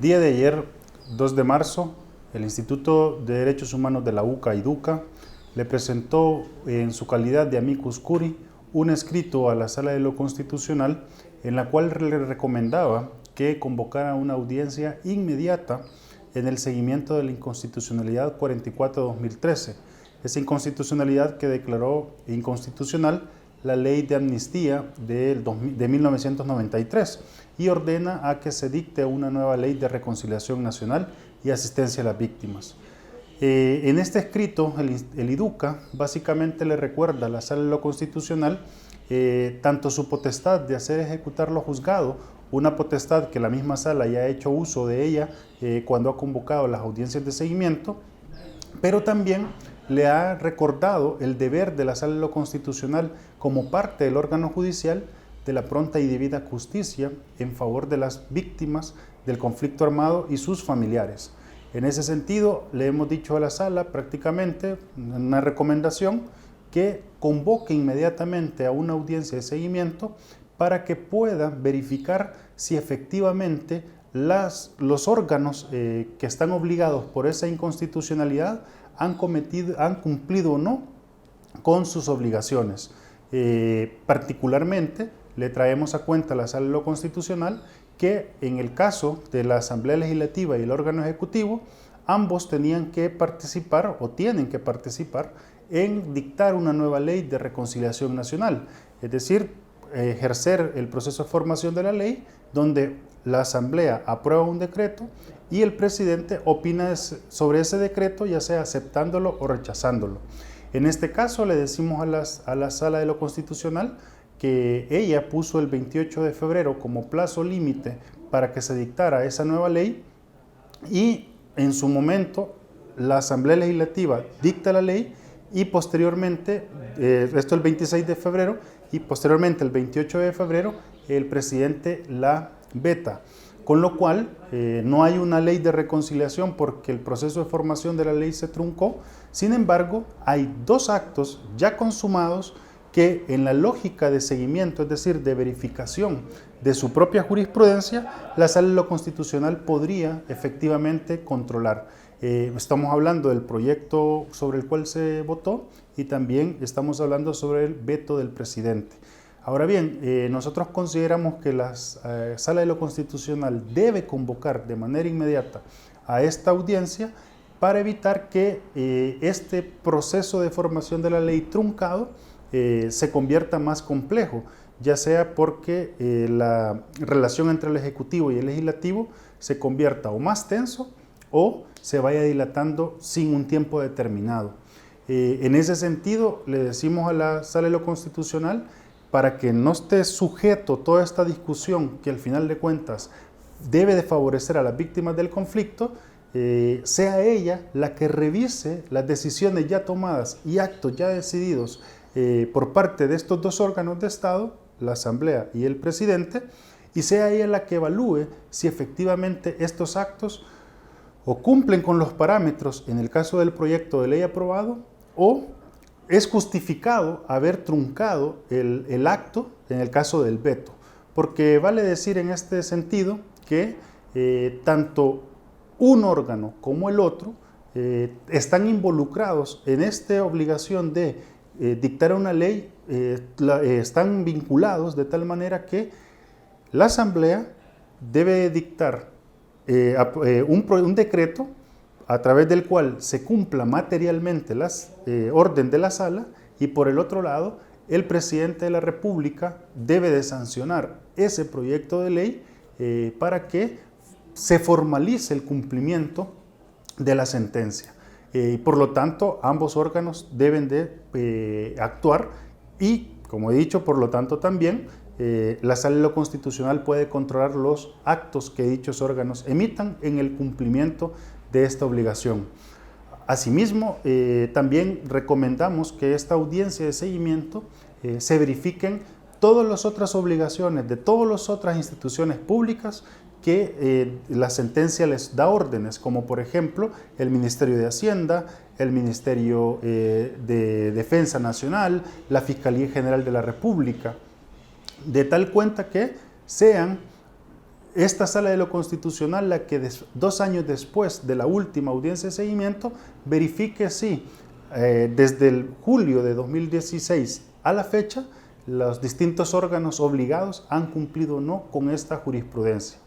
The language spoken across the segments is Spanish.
día de ayer, 2 de marzo, el Instituto de Derechos Humanos de la UCA IDUCA le presentó en su calidad de amicus curiae un escrito a la Sala de lo Constitucional en la cual le recomendaba que convocara una audiencia inmediata en el seguimiento de la inconstitucionalidad 44-2013, esa inconstitucionalidad que declaró inconstitucional la ley de amnistía de 1993 y ordena a que se dicte una nueva ley de reconciliación nacional y asistencia a las víctimas. En este escrito, el IDUCA básicamente le recuerda a la Sala de lo Constitucional tanto su potestad de hacer ejecutar lo juzgado, una potestad que la misma Sala ya ha hecho uso de ella cuando ha convocado las audiencias de seguimiento, pero también le ha recordado el deber de la Sala de lo Constitucional como parte del órgano judicial de la pronta y debida justicia en favor de las víctimas del conflicto armado y sus familiares. En ese sentido, le hemos dicho a la Sala prácticamente una recomendación que convoque inmediatamente a una audiencia de seguimiento para que pueda verificar si efectivamente los órganos que están obligados por esa inconstitucionalidad han cumplido o no con sus obligaciones. Particularmente, le traemos a cuenta a la Sala de lo Constitucional que en el caso de la Asamblea Legislativa y el órgano ejecutivo, ambos tenían que participar o tienen que participar en dictar una nueva ley de reconciliación nacional, es decir, ejercer el proceso de formación de la ley donde la Asamblea aprueba un decreto y el presidente opina sobre ese decreto, ya sea aceptándolo o rechazándolo. En este caso le decimos a la Sala de lo Constitucional que ella puso el 28 de febrero como plazo límite para que se dictara esa nueva ley y en su momento la Asamblea Legislativa dicta la ley y posteriormente, esto el 26 de febrero, y posteriormente el 28 de febrero el presidente la veta. Con lo cual no hay una ley de reconciliación porque el proceso de formación de la ley se truncó. Sin embargo, hay dos actos ya consumados que en la lógica de seguimiento, es decir, de verificación de su propia jurisprudencia, la Sala de lo Constitucional podría efectivamente controlar. Estamos hablando del proyecto sobre el cual se votó y también estamos hablando sobre el veto del presidente. Ahora bien, nosotros consideramos que la Sala de lo Constitucional debe convocar de manera inmediata a esta audiencia para evitar que este proceso de formación de la ley truncado se convierta más complejo, ya sea porque la relación entre el Ejecutivo y el Legislativo se convierta o más tenso o se vaya dilatando sin un tiempo determinado. En ese sentido, le decimos a la Sala de lo Constitucional para que no esté sujeto toda esta discusión que al final de cuentas debe de favorecer a las víctimas del conflicto, sea ella la que revise las decisiones ya tomadas y actos ya decididos por parte de estos dos órganos de Estado, la Asamblea y el presidente, y sea ella la que evalúe si efectivamente estos actos o cumplen con los parámetros en el caso del proyecto de ley aprobado o es justificado haber truncado el acto en el caso del veto. Porque vale decir en este sentido que tanto un órgano como el otro están involucrados en esta obligación de dictar una ley, están vinculados de tal manera que la Asamblea debe dictar un decreto a través del cual se cumpla materialmente las orden de la Sala y por el otro lado el presidente de la República debe de sancionar ese proyecto de ley para que se formalice el cumplimiento de la sentencia. Por lo tanto, ambos órganos deben de actuar y, como he dicho, por lo tanto también la Sala de lo Constitucional puede controlar los actos que dichos órganos emitan en el cumplimiento de esta obligación. Asimismo, también recomendamos que esta audiencia de seguimiento se verifiquen todas las otras obligaciones de todas las otras instituciones públicas que la sentencia les da órdenes, como por ejemplo el Ministerio de Hacienda, el Ministerio de Defensa Nacional, la Fiscalía General de la República, de tal cuenta que sean esta Sala de lo Constitucional la que 2 años después de la última audiencia de seguimiento verifique si desde el julio de 2016 a la fecha los distintos órganos obligados han cumplido o no con esta jurisprudencia.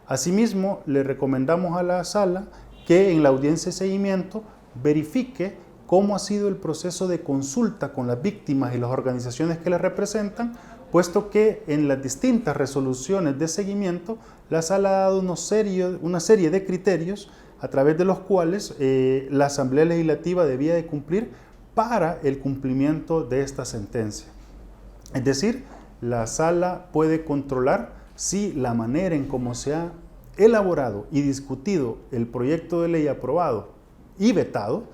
Asimismo, le recomendamos a la Sala que en la audiencia de seguimiento verifique cómo ha sido el proceso de consulta con las víctimas y las organizaciones que las representan, puesto que en las distintas resoluciones de seguimiento la Sala ha dado una serie de criterios a través de los cuales la Asamblea Legislativa debía de cumplir para el cumplimiento de esta sentencia. Es decir, la Sala puede controlar si la manera en cómo se ha elaborado y discutido el proyecto de ley aprobado y vetado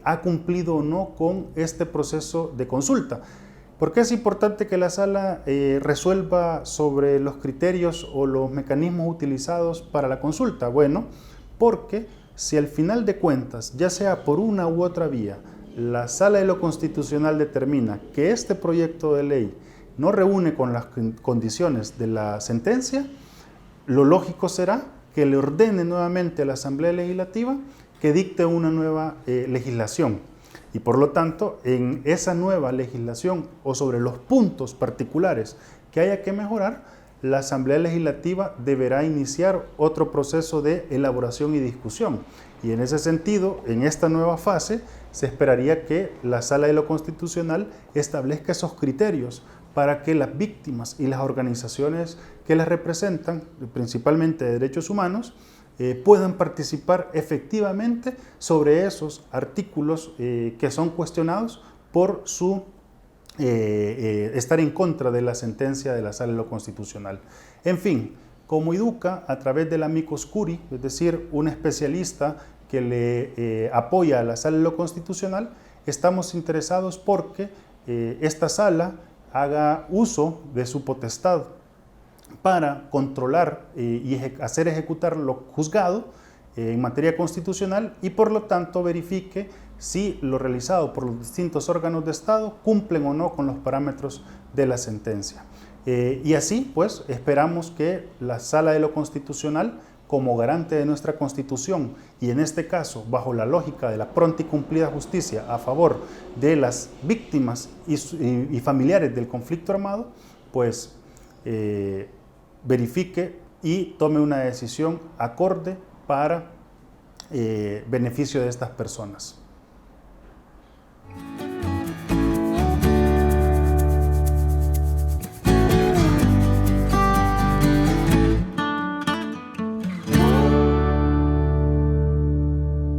ha cumplido o no con este proceso de consulta. ¿Por qué es importante que la Sala resuelva sobre los criterios o los mecanismos utilizados para la consulta? Bueno, porque si al final de cuentas, ya sea por una u otra vía, la Sala de lo Constitucional determina que este proyecto de ley no reúne con las condiciones de la sentencia, lo lógico será que le ordene nuevamente a la Asamblea Legislativa que dicte una nueva legislación. Y por lo tanto, en esa nueva legislación o sobre los puntos particulares que haya que mejorar, la Asamblea Legislativa deberá iniciar otro proceso de elaboración y discusión. Y en ese sentido, en esta nueva fase, se esperaría que la Sala de lo Constitucional establezca esos criterios para que las víctimas y las organizaciones que las representan, principalmente de derechos humanos, puedan participar efectivamente sobre esos artículos que son cuestionados por su estar en contra de la sentencia de la Sala de lo Constitucional. En fin, como IDUCA, a través del amicus curiae, es decir, un especialista que le apoya a la Sala de lo Constitucional, estamos interesados porque esta Sala haga uso de su potestad para controlar y hacer ejecutar lo juzgado en materia constitucional y por lo tanto verifique si lo realizado por los distintos órganos de Estado cumplen o no con los parámetros de la sentencia. Y así pues esperamos que la Sala de lo Constitucional, como garante de nuestra Constitución y en este caso bajo la lógica de la pronta y cumplida justicia a favor de las víctimas y familiares del conflicto armado, pues verifique y tome una decisión acorde para beneficio de estas personas.